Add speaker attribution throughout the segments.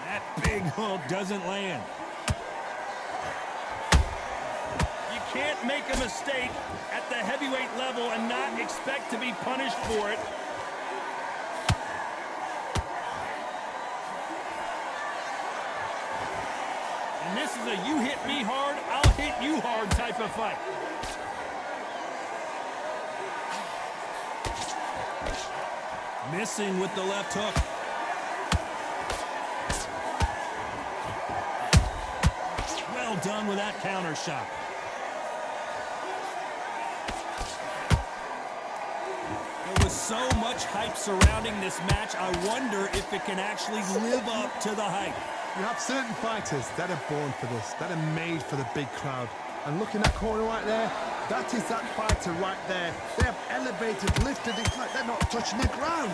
Speaker 1: That big hook doesn't land. You can't make a mistake at the heavyweight level and not expect to be punished for it. And this is a you hit me hard, I'll hit you hard type of fight. Missing with the left hook. Well done with that counter shot. There was so much hype surrounding this match, I wonder if it can actually live up to the hype.
Speaker 2: You have certain fighters that are born for this, that are made for the big crowd. And look in that corner right there, that is that fighter right there. They have elevated, lifted, it's like they're not touching the ground.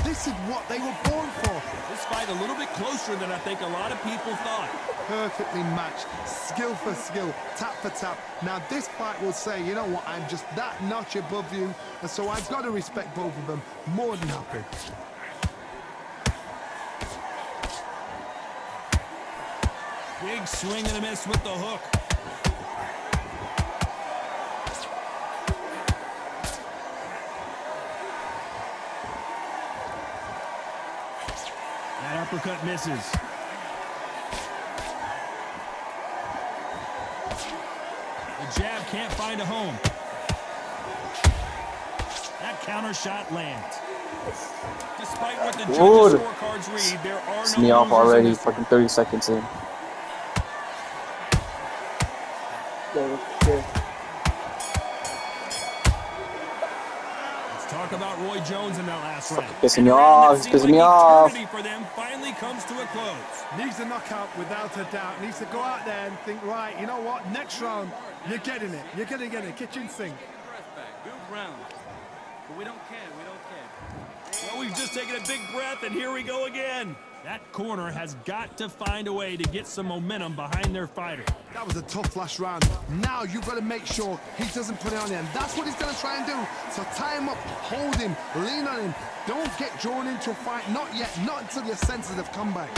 Speaker 2: This is what they were born for.
Speaker 1: This fight a little bit closer than I think a lot of people thought.
Speaker 2: Perfectly matched, skill for skill, tap for tap. Now this fight will say, you know what, I'm just that notch above you, and so I've got to respect both of them. More than happy.
Speaker 1: Big swing and a miss with the hook. That uppercut misses. The jab can't find a home. That counter shot lands. Despite what the judges' scorecards read, there are no
Speaker 3: It's me off
Speaker 1: losers in
Speaker 3: already,
Speaker 1: this one.
Speaker 3: fucking 30 seconds in.
Speaker 1: Let's talk about Roy Jones in that last round.
Speaker 3: Pissing me off,
Speaker 1: And
Speaker 3: he's pissing me off.
Speaker 1: eternity for them finally comes to a close.
Speaker 2: Needs a knockout without a doubt. Needs to go out there and think, right, you know what, next round, you're getting it. You're going to get it. Kitchen sink.
Speaker 4: Good round. But we don't care. We don't care.
Speaker 1: Well, we've just taken a big breath, and here we go again. That corner has got to find a way to get some momentum behind their fighter.
Speaker 2: That was a tough last round. Now you've got to make sure he doesn't put it on him. That's what he's going to try and do. So tie him up, hold him, lean on him. Don't get drawn into a fight. Not yet. Not until your senses have come back.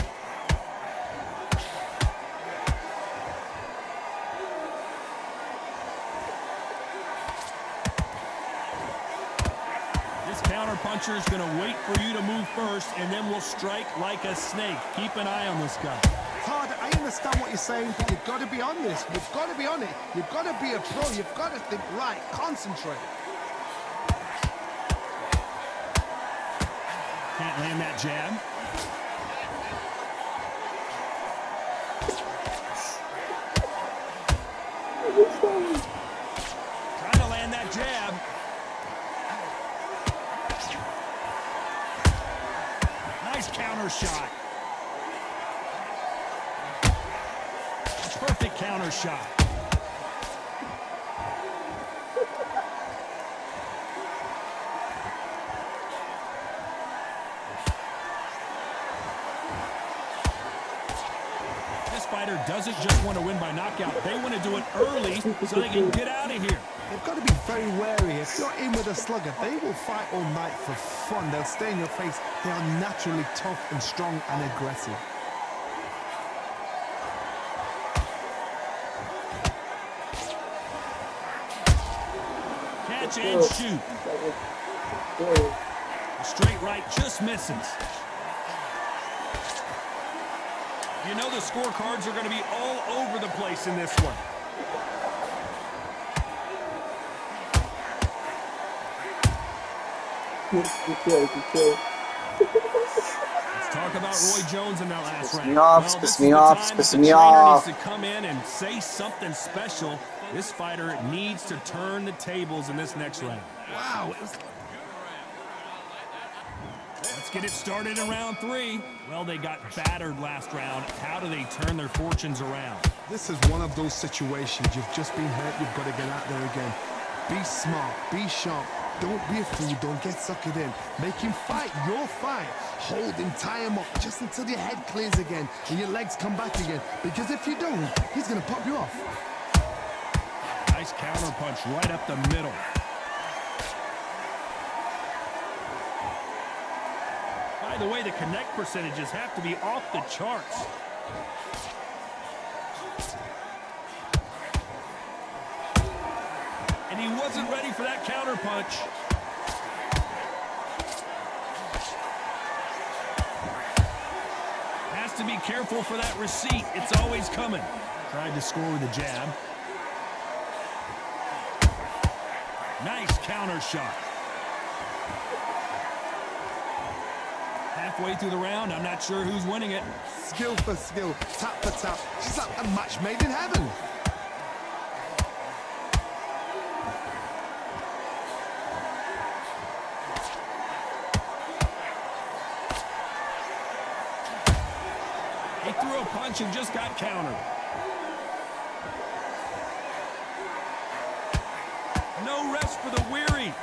Speaker 1: Puncher is going to wait for you to move first, and then will strike like a snake. Keep an eye on this guy.
Speaker 2: Todd, I understand what you're saying, but you've got to be on this. You've got to be on it. You've got to be a pro. You've got to think right. Concentrate.
Speaker 1: Can't land that jab. Trying to land that jab. Nice counter shot. Perfect counter shot. This fighter doesn't just want to win by knockout. They want to do it early so they can get out of here.
Speaker 2: They've got to be very wary. If you're in with a slugger, they will fight all night for fun. They'll stay in your face. They are naturally tough and strong and aggressive.
Speaker 1: Catch and shoot. A straight right just misses. You know the scorecards are going to be all over the place in this one. Let's talk about Roy Jones in that last round.
Speaker 3: Me off,
Speaker 1: Well,
Speaker 3: piss me off,
Speaker 1: this is
Speaker 3: piss
Speaker 1: the
Speaker 3: me
Speaker 1: time that the trainer
Speaker 3: off.
Speaker 1: needs to come in and say something special. This fighter needs to turn the tables in this next round.
Speaker 2: Wow. It was...
Speaker 1: Let's get it started in round 3. Well, they got battered last round. How do they turn their fortunes around?
Speaker 2: This is one of those situations. You've just been hurt. You've got to get out there again. Be smart. Be sharp. Don't be a fool. Don't get suckered in. Make him fight your fight. Hold him, tie him up just until your head clears again and your legs come back again. Because if you don't, he's going to pop you off.
Speaker 1: Nice counter punch right up the middle. By the way, the connect percentages have to be off the charts. And he wasn't ready for that counter punch. Has to be careful for that receipt. It's always coming. Tried to score with a jab. Nice counter shot. Halfway through the round, I'm not sure who's winning it.
Speaker 2: Skill for skill, tap for tap. She's like a match made in heaven.
Speaker 1: He threw a punch and just got countered. No rest for the weary.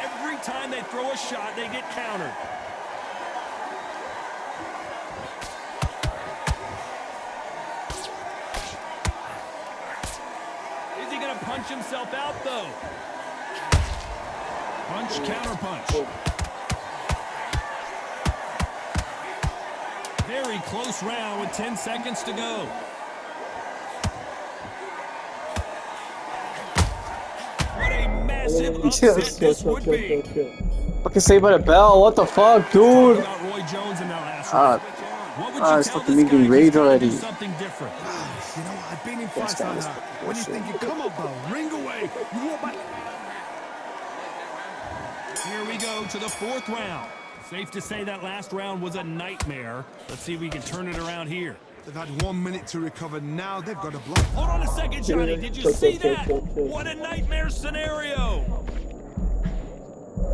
Speaker 1: Every time they throw a shot, they get countered. Is he going to punch himself out, though? Punch, counter punch. Very close round with 10 seconds to go. What a massive upset this would be.
Speaker 3: Fucking Saved by the Bell. What the fuck, dude?
Speaker 1: About Roy Jones in that last round. What would you
Speaker 3: it's
Speaker 1: tell
Speaker 3: fucking
Speaker 1: this
Speaker 3: making
Speaker 1: guy?
Speaker 3: rage
Speaker 1: He's gotta do
Speaker 3: already.
Speaker 1: something different.
Speaker 2: You know, I've been in fights like that. When you think you come up, bro, ring away. You walk back.
Speaker 1: Here we go to the fourth round. Safe to say that last round was a nightmare. Let's see if we can turn it around here.
Speaker 2: They've had 1 minute to recover. Now they've got a block.
Speaker 1: Hold on a second, Johnny. Did you see that? What a nightmare scenario.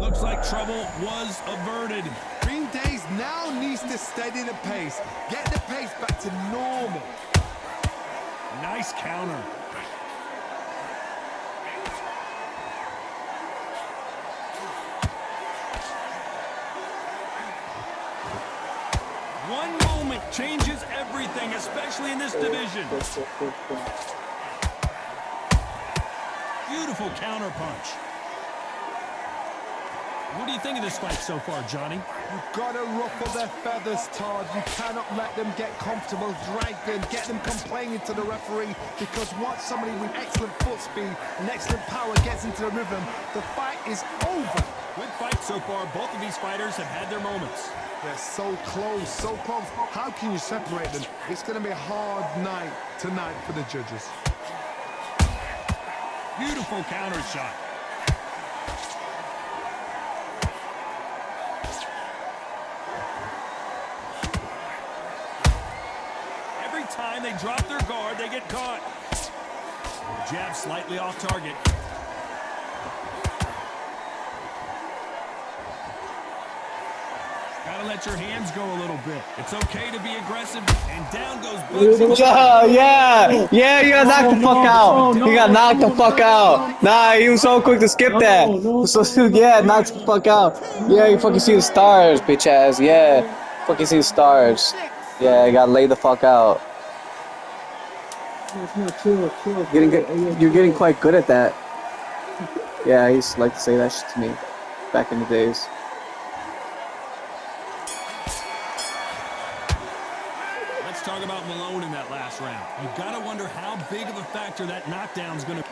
Speaker 1: Looks like trouble was averted.
Speaker 2: Green Days now needs to steady the pace. Get the pace back to normal.
Speaker 1: Nice counter. One moment changes everything, especially in this division. Beautiful counter punch. What do you think of this fight so far, Johnny?
Speaker 2: You've got to ruffle their feathers, Todd. You cannot let them get comfortable, drag them, get them complaining to the referee, because once somebody with excellent foot speed and excellent power gets into the rhythm, the fight is over.
Speaker 1: Good fight so far. Both of these fighters have had their moments.
Speaker 2: They're so close, so close. How can you separate them? It's going to be a hard night tonight for the judges.
Speaker 1: Beautiful counter shot. Every time they drop their guard, they get caught. Jab slightly off target. Gotta let your hands go a little bit. It's okay to be aggressive. And down goes Bugsy.
Speaker 3: Yeah, you got knocked the fuck out. You got knocked the fuck out. Nah, he was so quick to skip that. Yeah, knocked the fuck out. Yeah, you fucking see the stars, bitch ass. Yeah, fucking see the stars. Yeah, you got laid the fuck out. You're getting quite good at that. Yeah, I used to like to say that shit to me back in the days.
Speaker 1: Let's talk about Malone in that last round. You've got to wonder how big of a factor that knockdown's going to be.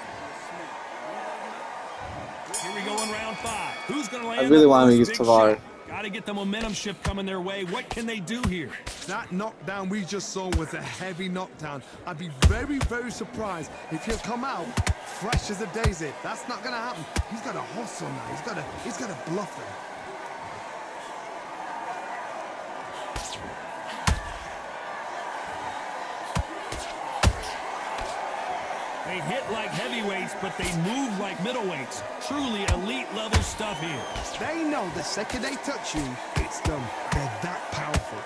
Speaker 1: Here we go in round 5. Who's going to land?
Speaker 3: I really want to use Tavar.
Speaker 1: Got to get the momentum shift coming their way. What can they do here?
Speaker 2: That knockdown we just saw was a heavy knockdown. I'd be very, very surprised if he'll come out fresh as a daisy. That's not going to happen. He's got to hustle now. He's got to bluff them.
Speaker 1: They hit like heavyweights, but they move like middleweights. Truly elite level stuff here.
Speaker 2: They know the second they touch you, it's done. They're that powerful.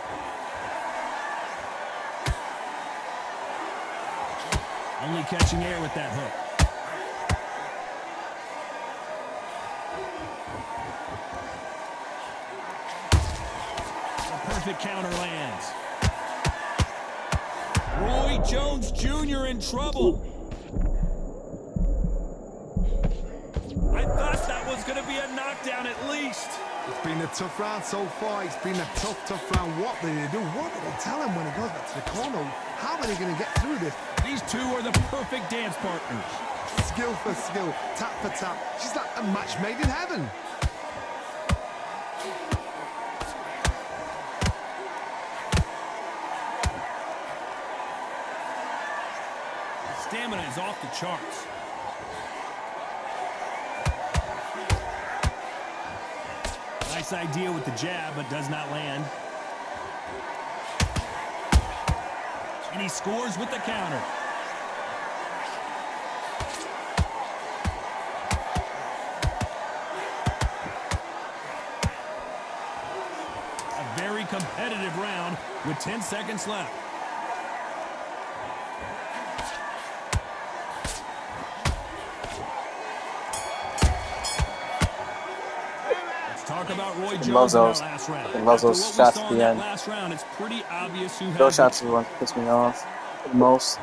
Speaker 1: Only catching air with that hook. A perfect counter lands. Roy Jones Jr. in trouble. I thought that was going to be a knockdown at least.
Speaker 2: It's been a tough round so far. It's been a tough round. What did they do? What did they tell him when he goes back to the corner? How are they going to get through this?
Speaker 1: These two are the perfect dance partners.
Speaker 2: Skill for skill, tap for tap. She's like a match made in heaven.
Speaker 1: Stamina is off the charts. Nice idea with the jab, but does not land. And he scores with the counter. A very competitive round with 10 seconds left. Talk about Roy Jones
Speaker 3: loves
Speaker 1: in that
Speaker 3: those.
Speaker 1: last round.
Speaker 3: He loves those
Speaker 1: After what
Speaker 3: shots
Speaker 1: we
Speaker 3: at
Speaker 1: saw in
Speaker 3: the
Speaker 1: that
Speaker 3: end.
Speaker 1: last round, it's pretty obvious who
Speaker 3: Those
Speaker 1: had
Speaker 3: shots are the ones that piss me off the most.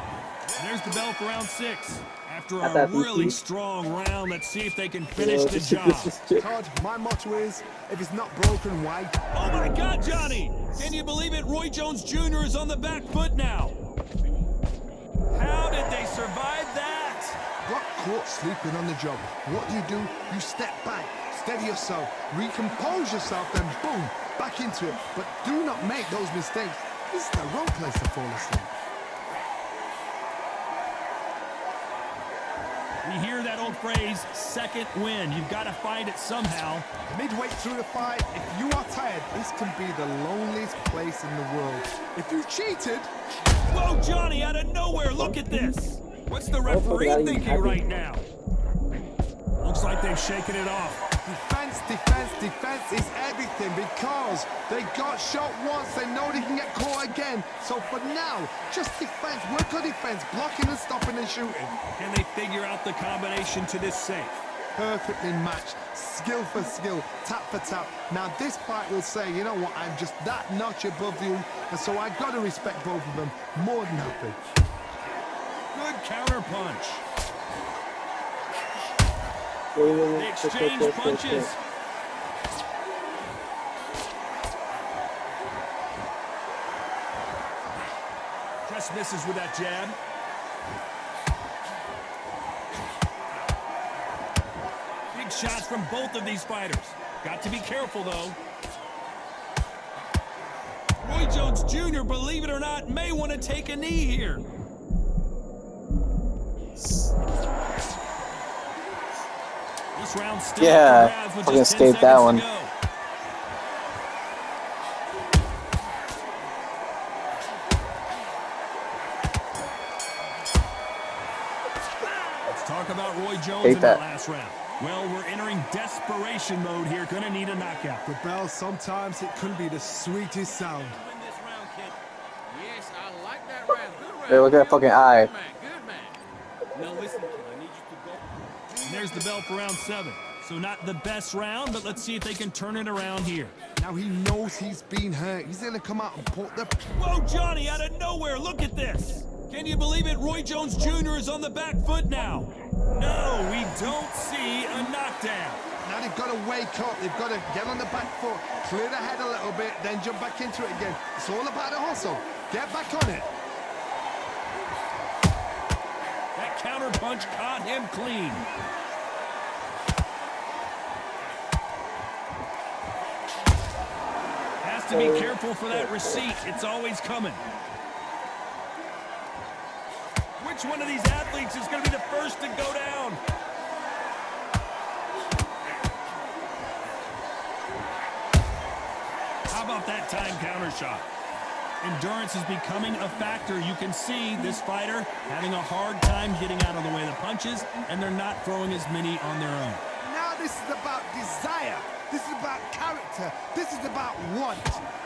Speaker 1: There's the bell for round 6. After
Speaker 3: At
Speaker 1: a
Speaker 3: that
Speaker 1: really
Speaker 3: BP.
Speaker 1: strong round, let's see if they can finish the job.
Speaker 2: Todd, my motto is, if it's not broken, why?
Speaker 1: Oh my God, Johnny! Can you believe it? Roy Jones Jr. is on the back foot now. How did they survive that?
Speaker 2: Got caught sleeping on the job. What do? You step back, steady yourself, recompose yourself, then boom, back into it. But do not make those mistakes. This is the wrong place to fall asleep.
Speaker 1: We hear that old phrase, second win. You've got to find it somehow.
Speaker 2: Midway through the fight, if you are tired, this can be the loneliest place in the world. If you cheated,
Speaker 1: Whoa, Johnny, out of nowhere, look at this. What's the referee thinking right now? Looks like they've shaken it off.
Speaker 2: defense is everything because they got shot once. They know they can get caught again. So for now, just defense, work on defense, blocking and stopping and shooting.
Speaker 1: Can they figure out the combination to this safe?
Speaker 2: Perfectly matched, skill for skill, tap for tap. Now this fight will say, you know what, I'm just that notch above you, and so I gotta respect both of them more than happy.
Speaker 1: Good counter punch.
Speaker 3: They
Speaker 1: They exchange punches. Just misses with that jab. Big shots from both of these fighters. Got to be careful, though. Roy Jones Jr., believe it or not, may want to take a knee here. This round still
Speaker 3: Yeah,
Speaker 1: grabs with
Speaker 3: fucking
Speaker 1: just 10
Speaker 3: escaped that
Speaker 1: seconds
Speaker 3: one.
Speaker 1: to go. Let's talk about Roy Jones
Speaker 3: Hate
Speaker 1: in
Speaker 3: that.
Speaker 1: that last round. Well, we're entering desperation mode here. Gonna need a knockout.
Speaker 2: The bell, sometimes it can be the sweetest sound.
Speaker 4: Win this round, kid. Yes, I like that round. Good round.
Speaker 3: Hey, look at that fucking eye.
Speaker 4: Good man. Good man. Now listen, kid, I need you to go.
Speaker 1: And there's the bell for round 7. So not the best round, but let's see if they can turn it around here.
Speaker 2: Now he knows he's been hurt. He's gonna come out and put the...
Speaker 1: Whoa, Johnny, out of nowhere, look at this. Can you believe it? Roy Jones Jr. is on the back foot now. No, we don't see a knockdown.
Speaker 2: Now they've got to wake up. They've got to get on the back foot, clear the head a little bit, then jump back into it again. It's all about the hustle. Get back on it.
Speaker 1: That counter punch caught him clean. Has to be careful for that receipt. It's always coming. Which one of these athletes is going to be the first to go down? How about that time counter shot? Endurance is becoming a factor. You can see this fighter having a hard time getting out of the way of the punches, and they're not throwing as many on their own.
Speaker 2: Now this is about desire. This is about character. This is about want.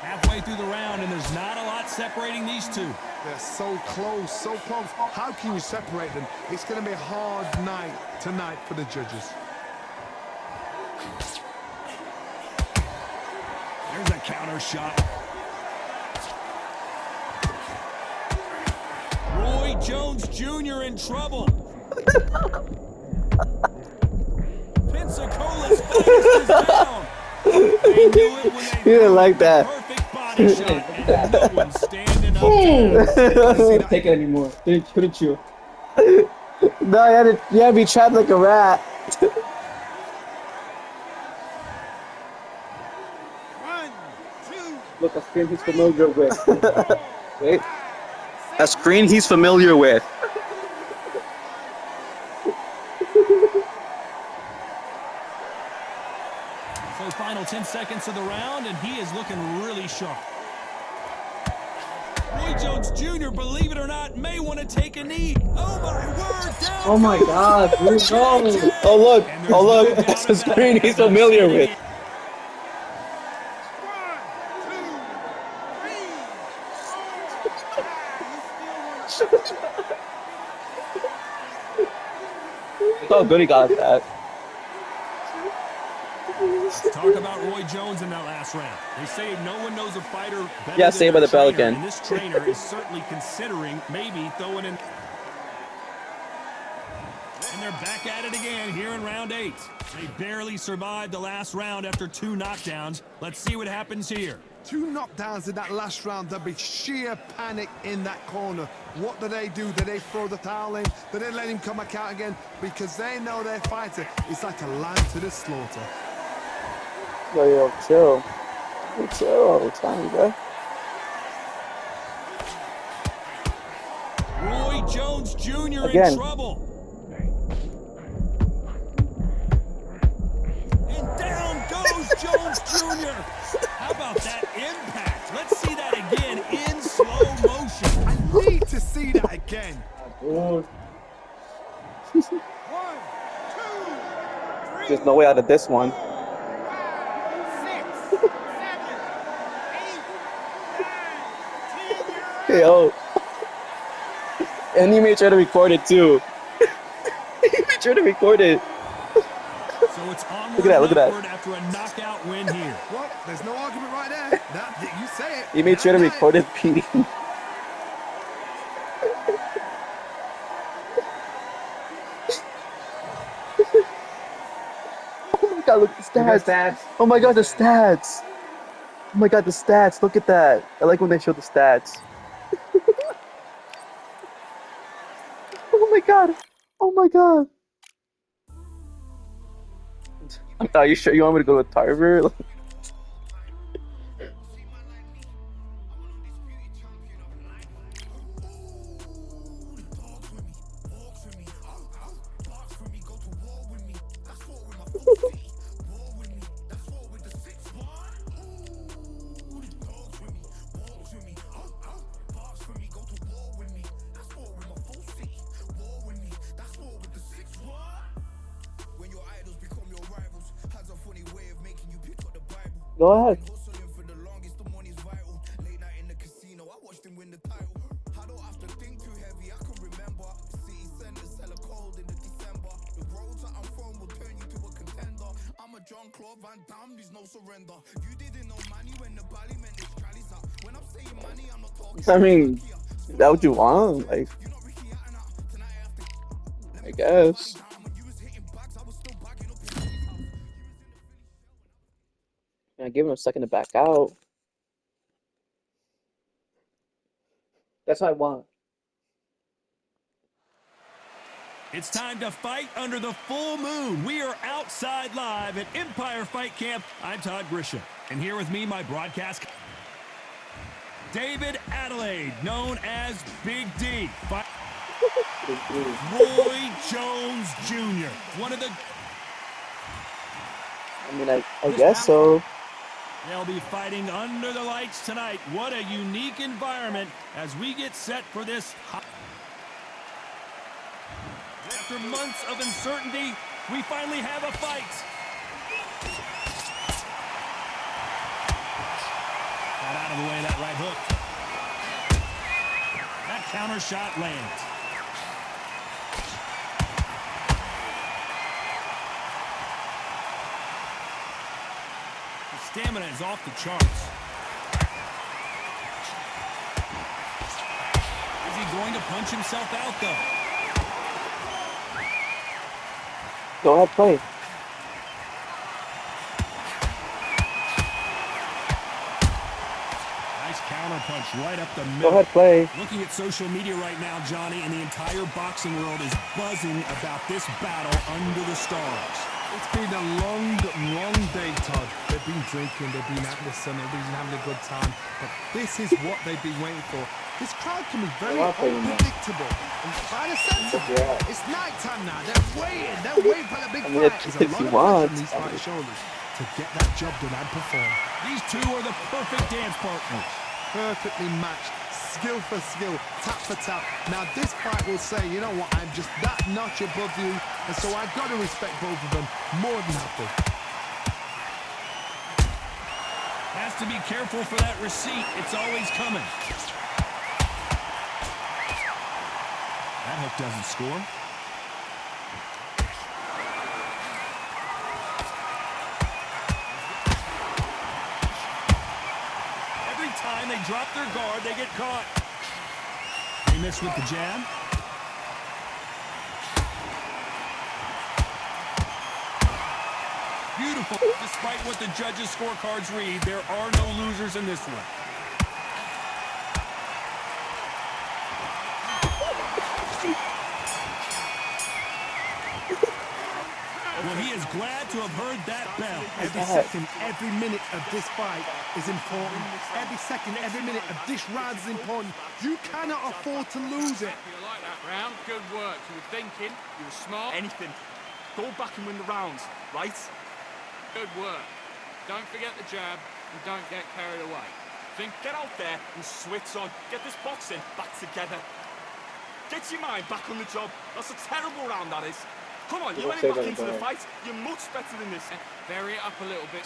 Speaker 1: Halfway through the round, and there's not a lot separating these two.
Speaker 2: They're so close, so close. How can you separate them? It's going to be a hard night tonight for the judges.
Speaker 1: There's a counter shot. Roy Jones Jr. in trouble. Pensacola's fist is down. They knew it when they
Speaker 3: He didn't like
Speaker 1: the
Speaker 3: that.
Speaker 1: perfect body shot, and no one's standing up to that.
Speaker 5: Can't take it anymore. Couldn't you?
Speaker 3: No, you had to be trapped like a rat.
Speaker 5: Look, a screen he's familiar with.
Speaker 3: Wait. A screen he's familiar with.
Speaker 1: So final 10 seconds of the round, and he is looking really sharp. Roy Jones Jr., believe it or not, may want to take a knee. Oh my word! Down
Speaker 5: Oh my
Speaker 1: goes
Speaker 5: God,
Speaker 1: Roy
Speaker 5: dude, no.
Speaker 1: JJ.
Speaker 3: Oh look,
Speaker 1: And there's
Speaker 3: oh look,
Speaker 1: no doubt
Speaker 3: that's a
Speaker 1: about
Speaker 3: screen
Speaker 1: it.
Speaker 3: he's familiar with. Look how good he got at that.
Speaker 1: Talk about Roy Jones in that last round. They say no one knows a fighter better
Speaker 3: Yeah,
Speaker 1: than
Speaker 3: Saved by
Speaker 1: their
Speaker 3: the Bell
Speaker 1: trainer,
Speaker 3: again.
Speaker 1: and this trainer is certainly considering maybe throwing in. And they're back at it again here in round 8. They barely survived the last round after 2 knockdowns. Let's see what happens here.
Speaker 2: 2 knockdowns in that last round. There'll be sheer panic in that corner. What do? Do they throw the towel in? Do they let him come back out again? Because they know their fighter is like a lamb to the slaughter.
Speaker 3: Yo, chill. Chill, it's fine, bro.
Speaker 1: Roy Jones Jr.
Speaker 3: Again.
Speaker 1: in trouble. And down goes Jones Jr. How about that impact? Let's see that again in slow motion.
Speaker 2: I need to see that again.
Speaker 5: Dude.
Speaker 3: There's no way out of this one. Yo. And he made sure to record it too. He made sure to record it.
Speaker 1: So it's onward
Speaker 3: Look at that, look at that.
Speaker 1: and upward after a knockout win here.
Speaker 2: What? There's no argument right there. That, you say it.
Speaker 3: He made sure to
Speaker 2: That's
Speaker 3: record his beating. Oh my god, look at the stats. Oh my god, the stats. Oh my god, the stats. Look at that. I like when they show the stats. Oh my god. Oh my god. Are you sure you want me to go to Tarver? Go ahead. I mean, is that what you want? Like, I guess. I gave him a second to back out. That's what I want.
Speaker 1: It's time to fight under the full moon. We are outside live at Empire Fight Camp. I'm Todd Grisham, and here with me, my broadcast, David Adelaide, known as Big D. Roy Jones Jr., one of the...
Speaker 3: I mean, I guess so.
Speaker 1: They'll be fighting under the lights tonight. What a unique environment as we get set for this. After months of uncertainty, we finally have a fight. Got out of the way of that right hook. That counter shot lands. His stamina is off the charts. Is he going to punch himself out, though?
Speaker 3: Go ahead, play.
Speaker 1: counterpunch right up the
Speaker 3: Go
Speaker 1: middle.
Speaker 3: ahead, play.
Speaker 1: Looking at social media right now, Johnny, and the entire boxing world is buzzing about this battle under the stars.
Speaker 2: It's been a long, long day, Todd. They've been drinking, they've been out in the sun, they've been having a good time. But this is what they've been waiting for. This crowd can be very unpredictable and kind of sensible.
Speaker 3: Yeah.
Speaker 2: It's night time now. They're waiting for the big
Speaker 3: I mean,
Speaker 2: fight.
Speaker 3: if
Speaker 2: There's a
Speaker 3: you
Speaker 2: lot of pressure
Speaker 3: want.
Speaker 2: on these fight shoulders to get that job done and perform.
Speaker 1: These two are the perfect dance partners.
Speaker 2: Perfectly matched, skill for skill, tap for tap. Now this fight will say, you know what, I'm just that notch above you, and so I've got to respect both of them more than happy.
Speaker 1: Has to be careful for that receipt. It's always coming. That hook doesn't score. Every time they drop their guard, they get caught. They miss with the jab. Beautiful. Despite what the judges' scorecards read, there are no losers in this one. Well, he is glad to have heard that bell.
Speaker 2: Every second, every minute of this fight is important. Every second, every minute of this round is important. You cannot afford to lose it.
Speaker 6: You like that round? Good work. You were thinking, you were smart. Anything. Go back and win the rounds, right? Good work. Don't forget the jab and don't get carried away. Get out there and switch on. Get this boxing back together. Get your mind back on the job. That's a terrible round, that is. Come on, you went back into the fight. You're much better than this. Vary it up a little bit. So